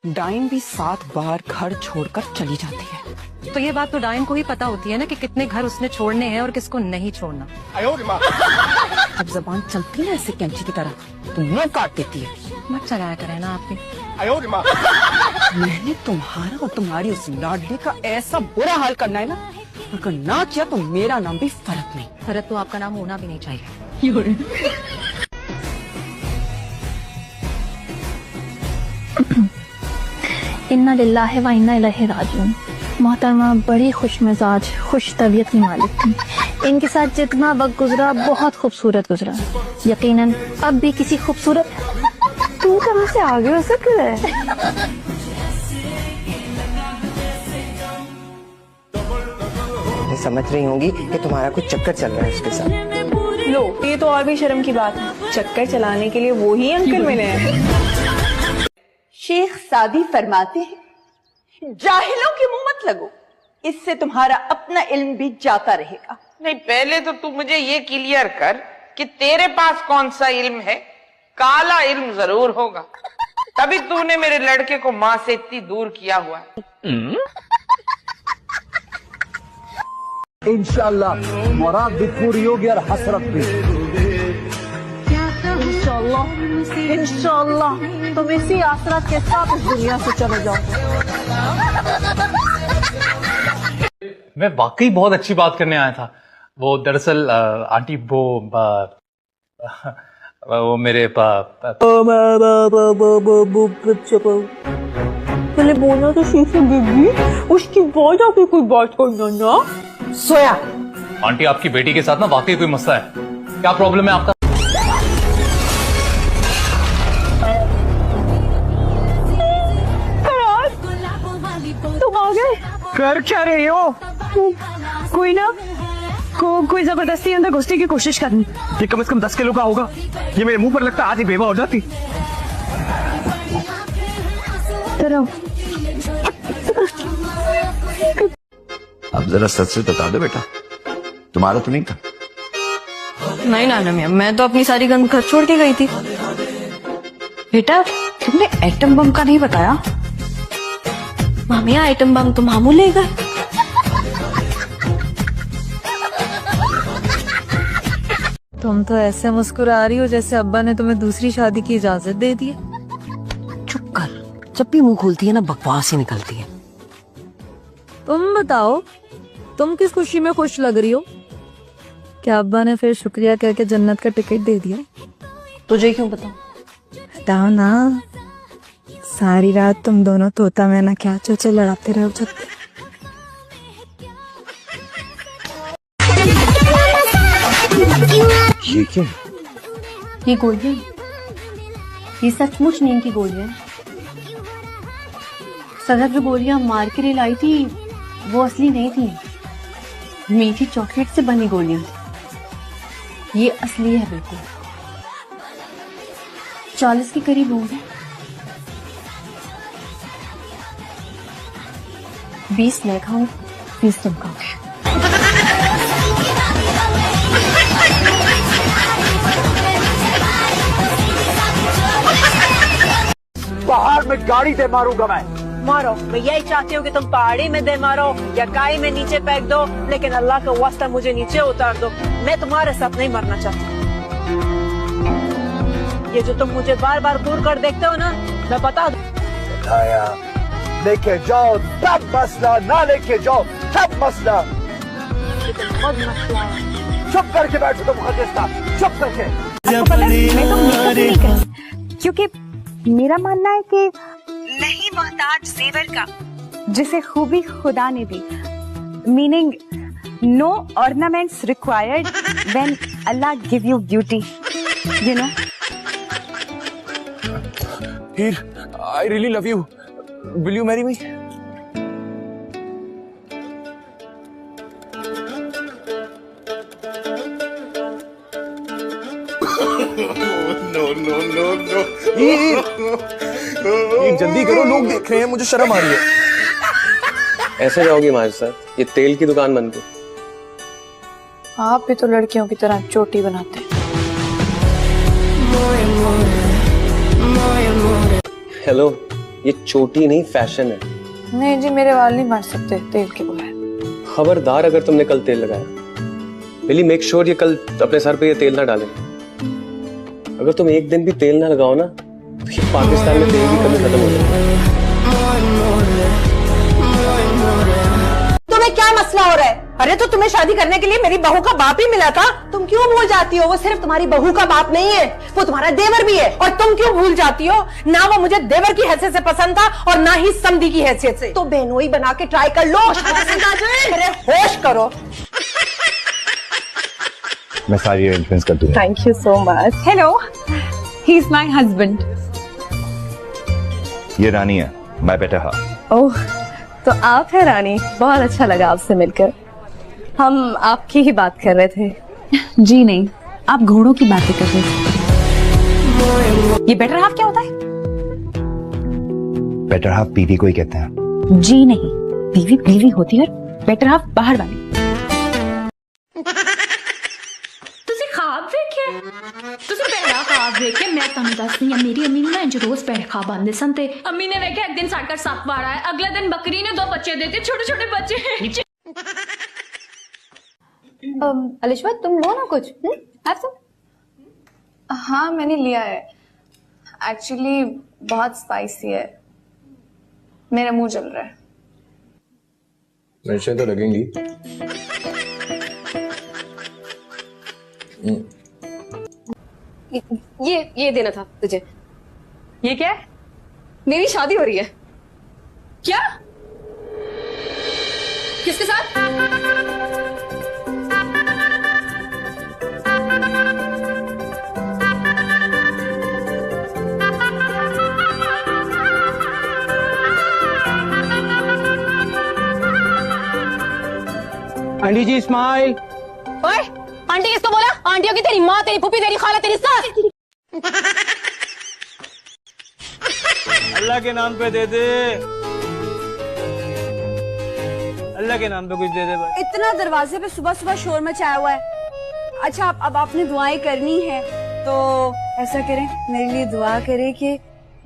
Dine भी 7 बार घर छोड़कर चली जाती है। तो ये बात तो डाइन को ही पता होती है ना कि कितने घर उसने छोड़ने हैं और किसको नहीं छोड़ना। अब जबान चलती ना ऐसे कैंची की तरह तो मुंह काट देती है। मत चलाया करे ना आपने। मैंने तुम्हारा और तुम्हारी उस लाडली का ऐसा बुरा हाल करना है ना, अगर ना किया तो मेरा नाम भी फरक नहीं। फरक तो आपका नाम होना भी नहीं चाहिए। इन्ना लिल्लाहि व इन्ना इलैहि राजिऊन। मोहतरमा बड़ी खुश मिजाज खुश तबीयत की मालिक थी। इनके साथ जितना वक्त गुजरा बहुत खूबसूरत गुजरा। यकीनन अब भी किसी खूबसूरत तू कहाँ से आगे हो सकता है। समझ रही होंगी कि तुम्हारा कुछ चक्कर चल रहा है उसके साथ। लो, ये तो और भी शर्म की बात है। चक्कर चलाने के लिए वो ही अंकल मिले हैं। शेख सादी फरमाते हैं, जाहिलों के मुंह मत लगो, इससे तुम्हारा अपना इल्म भी जाता रहेगा। नहीं, पहले तो तू मुझे ये क्लियर कर कि तेरे पास कौन सा इल्म है। काला इल्म जरूर होगा, तभी तूने मेरे लड़के को माँ से इतनी दूर किया हुआ है। इंशाअल्लाह मुराद भी पूरी होगी और हसरत भी। इंशाअल्लाह तुम इसी आसरत के साथ इस दुनिया से चले जाओ। मैं वाकई बहुत अच्छी बात करने आया था। वो दरअसल आंटी वो मेरे पहले बोलना तो शीशे बेबी, उसकी बाद आके कोई बात करना ना। सोया आंटी, आपकी बेटी के साथ ना वाकई कोई मसला है। क्या प्रॉब्लम है आपका? तुम आ गए? कर क्या रही हो? कोई ना कोई जबरदस्ती अंदर घुसने की कोशिश करनी। ये कम से कम 10 किलो का होगा। ये मेरे मुंह पर लगता आज ही बेवा हो जाती। अब जरा सच से बता दो बेटा, तुम्हारा तो नहीं था? नहीं नाना मियां, मैं तो अपनी सारी गंद घर छोड़ के गई थी। बेटा तुमने एटम बम का नहीं बताया। मामिया एटम बम तो मामू ले गए। तुम तो ऐसे मुस्कुरा रही हो जैसे अब्बा ने तुम्हें दूसरी शादी की इजाजत दे दी है। चुप कर, जब भी मुंह खोलती है ना बकवास ही निकलती है। तुम बताओ, तुम किस खुशी में खुश लग रही हो? क्या अब्बा ने फिर शुक्रिया कह के जन्नत का टिकट दे दिया? तुझे क्यों बताऊं? बताओ ना। सारी रात तुम दोनों तोता मैना क्या चोचे लड़ाते रहो छत पे। ये क्या? ये गोलियां, ये सचमुच नींद की गोलियां। सदर जो गोलियां मार के लाई थी वो असली नहीं थी, मीठी चॉकलेट से बनी गोलियां। ये असली है बिल्कुल। 40 के करीब होंगे। 20 मैं खाऊं, 20 तुम खाओ। पहाड़ में गाड़ी दे मारूंगा मैं। मारो, मैं यही चाहती हूँ कि तुम पहाड़ी में दे मारो या काई में नीचे फेंक दो, लेकिन अल्लाह का वास्ता मुझे नीचे उतार दो। मैं तुम्हारे साथ नहीं मरना चाहती। ये जो तुम मुझे बार बार दूर कर देखते हो ना, मैं बता दूं। लेके जाओ तब मसला, ना लेके जाओ तब मसला। चुप करके बैठो तुम खाकिस्ता, चुप करके। मैं तो मेकअप नहीं करूं, क्योंकि मेरा मानना है कि नहीं मोहताज जेवर का जिसे खूबी खुदा ने दी। Meaning no ornaments required when Allah give you beauty, you know. Here, I really love you. Will you marry me? No. ये जल्दी करो, लोग देख रहे हैं, मुझे शर्म आ रही है। ऐसे जाओगी हमारे साथ? ये तेल की दुकान बंद है। आप भी तो लड़कियों की तरह चोटी बनाते हैं। हेलो, ये चोटी नहीं फैशन है। नहीं जी, मेरे वाल नहीं मर सकते तेल के बगैर। खबरदार अगर तुमने कल तेल लगाया, पहले मेक श्योर ये कल अपने सर पे ये तेल ना डालें। अगर तुम एक दिन भी तेल ना लगाओ ना तो ये पाकिस्तान में तेल की कमी खत्म हो जाएगी। तुम्हें क्या मसला हो रहा है? अरे तो तुम्हें शादी करने के लिए मेरी बहू का बाप ही मिला था, तुम क्यों भूल जाती हो? वो सिर्फ तुम्हारी बहू का बाप नहीं है, वो तुम्हारा देवर भी है। और तुम क्यों भूल जाती हो? ना वो मुझे देवर की हैसियत से पसंद था और ना ही समधी की हैसियत से। तो बहनोई बना के ट्राई कर लो, पसंद आ जाए। अरे होश करो। मैं सारी अरेंजमेंट्स कर दूंगा। Thank you so much. Hello, he is my husband. ये रानी है, माय बेटर हाफ। ओह, तो आप है रानी। बहुत अच्छा लगा आपसे मिलकर। हम आपकी ही बात कर रहे थे। जी नहीं, आप घोड़ों की बातें कर रहे थे। ये बेटर हाफ क्या होता है? बेटर हाफ बीवी को ही कहते हैं। जी नहीं, बीवी बीवी होती है, बेटर हाफ बाहर वाली। वेखे मैं तुम दसनी मेरी अम्मी ने इंज रोज पैर खा बांधे सन ते अम्मी ने वेखे एक दिन साकर सप वाड़ा है, अगले दिन बकरी ने 2 बच्चे देते, छोटे छोटे बच्चे। अलिशा, तुम लो ना कुछ। हाँ मैंने लिया है, एक्चुअली बहुत स्पाइसी है, मेरा मुंह जल रहा है। मिर्चें तो लगेंगी। ये देना था तुझे। ये क्या है? मेरी शादी हो रही है। क्या? किसके साथ? आंटी जी स्माइल। ओए, आंटी किसको बोला? आंटियों की तेरी माँ, तेरी फूफी, तेरी खाला, तेरी सास। अल्लाह के नाम पे दे दे, अल्लाह के नाम पे कुछ दे दे भाई। इतना दरवाजे पे सुबह सुबह शोर मचाया हुआ है। अच्छा, अब आपने दुआएं करनी है तो ऐसा करें, मेरे लिए दुआ करें कि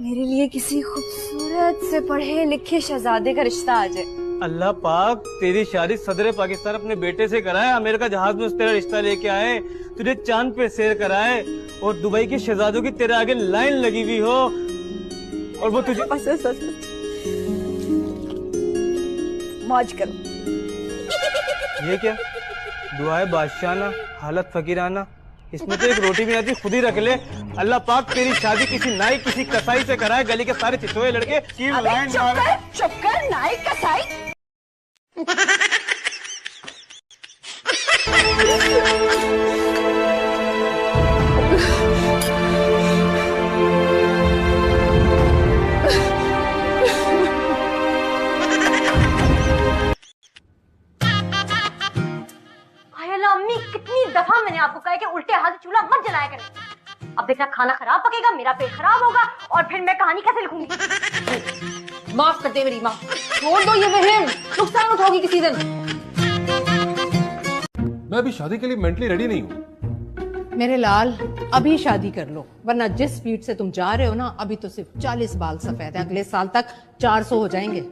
मेरे लिए किसी खूबसूरत से पढ़े लिखे शहजादे का रिश्ता आ जाए। अल्लाह पाक तेरी शादी सदर पाकिस्तान अपने बेटे से कराए, अमेरिका जहाज में तेरा रिश्ता लेके आए, तुझे चांद पे सैर कराए और दुबई के शहजादों की तेरे आगे लाइन लगी हुई हो और वो तुझे मौज करो। ये क्या दुआए बादशाहना, हालत फकीराना, इसमें तो एक रोटी भी आती, खुद ही रख ले। अल्लाह पाक तेरी शादी किसी नाई, किसी कसाई से कराए, गली के सारे चितोए लड़के की लाइन मारे। चुप कर, नाई कसाई। अम्मी, कितनी दफा मैंने आपको कहा कि उल्टे हाथ चूल्हा मत जलाया करें। अब देखना खाना खराब पकेगा, मेरा पेट खराब होगा और फिर मैं कहानी कैसे लिखूंगी? माफ कर दे मेरी माँ, छोड़ दो ये वहम, नुकसान उठाओगी किसी दिन। मैं अभी शादी के लिए मेंटली रेडी नहीं हूँ। मेरे लाल, अभी शादी कर लो, वरना जिस स्पीड से तुम जा रहे हो ना, अभी तो सिर्फ 40 बाल सफेद है, अगले साल तक 400 हो जाएंगे।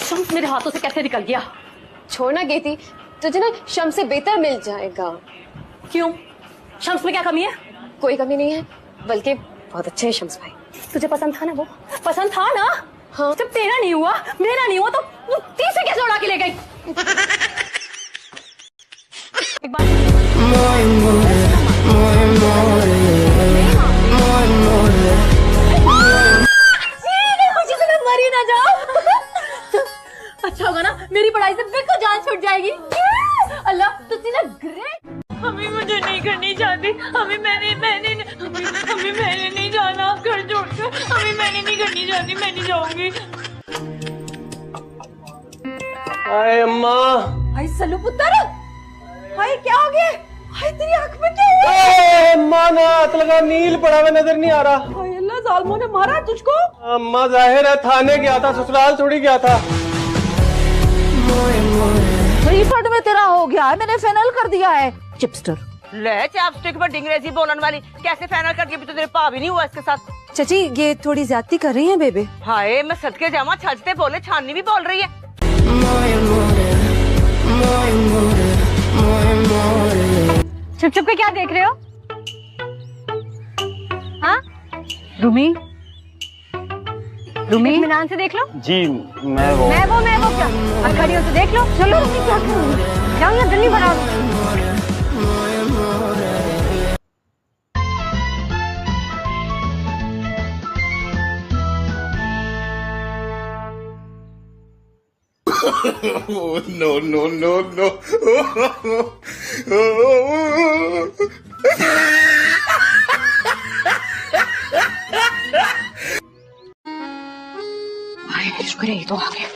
शम्स मेरे हाथों से कैसे निकल गया? छोड़ना गेती, तुझे ना शम्स से बेहतर मिल जाएगा। क्यों? शम्स में क्या कमी है? कोई कमी नहीं है, बल्कि बहुत अच्छे है शम्स भाई। तुझे पसंद था ना? वो पसंद था ना? हाँ। जब तेरा नहीं हुआ, मेरा नहीं हुआ, तो वो तीसरे कैसे उड़ा के ले गई? एक बार खुशी से मैं मरी ना जाऊं। अच्छा होगा ना, मेरी पढ़ाई से बिल्कुल जान छूट जाएगी। अल्लाह, तुझे ना ग्रेट। हमें मुझे नहीं करनी चाहती, हमें मैंने नहीं जाना घर छोड़कर, हमें मैंने नहीं करनी चाहती, मैं नहीं जाऊंगी। हाय अम्मा। हाय सल्लू पुत्र, हाय क्या हो गया? हाय तेरी आंख में क्या हुआ? अम्मा ना हाथ लगा, नील पड़ा हुआ नजर नहीं आ रहा। हाय अल्लाह, जालिमों ने मारा तुझको? अम्मा जाहिर है थाने गया था, ससुराल थोड़ी गया था। रिफंड में तेरा हो गया है, मैंने फाइनल कर दिया है। चिपस्टर। ले चैपस्टिक पर डिंगरेजी बोलन वाली, कैसे फाइनल कर दिया? अभी तो तेरे पा भी नहीं हुआ इसके साथ। चाची ये थोड़ी ज्यादती कर रही हैं बेबे। हाय मैं सदके जावा, छजते बोले, छाननी भी बोल रही है। छुप छुप के क्या देख रहे हो? हाँ रूमी, रूमी इत्मीनान से देख लो। जी मैं वो क्या? और खड़ी हो तो देख लो। चलो रूमी, क्या करूँ? जाओ यहाँ दिल्ली भरा दो। नो नो नो नो शुक्र है ये तो आ गया।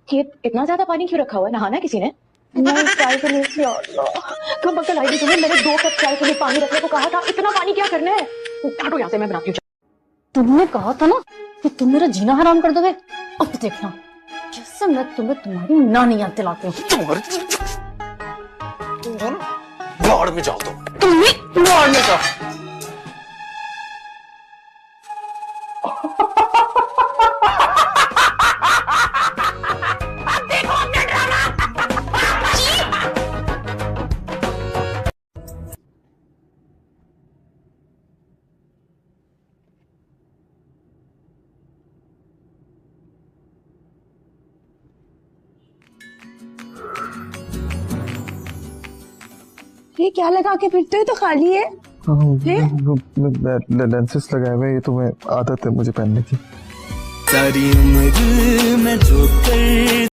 ये इतना ज्यादा पानी क्यों रखा हुआ है? नहाना किसी ने? मैं चाय के लिए कब अकल आई थी तुम्हें? मैंने 2 कप चाय के लिए पानी रखने को कहा था। इतना पानी क्या करना है? हटो यहाँ से, मैं बनाती हूँ। तुमने कहा था ना कि तुम मेरा जीना हराम कर दोगे। अब तो देखना जैसे मैं तुम्हें तुम्हारी नानी याद दिलाती हूँ। बाढ़ में जाओ तुम भी बाढ़ में जाओ। ये क्या लगा के फिरते हो? तो खाली है। लेंसेस लगाए हुए, ये तो मैं आदत है मुझे पहनने की। सारी उम्र मैं जो कर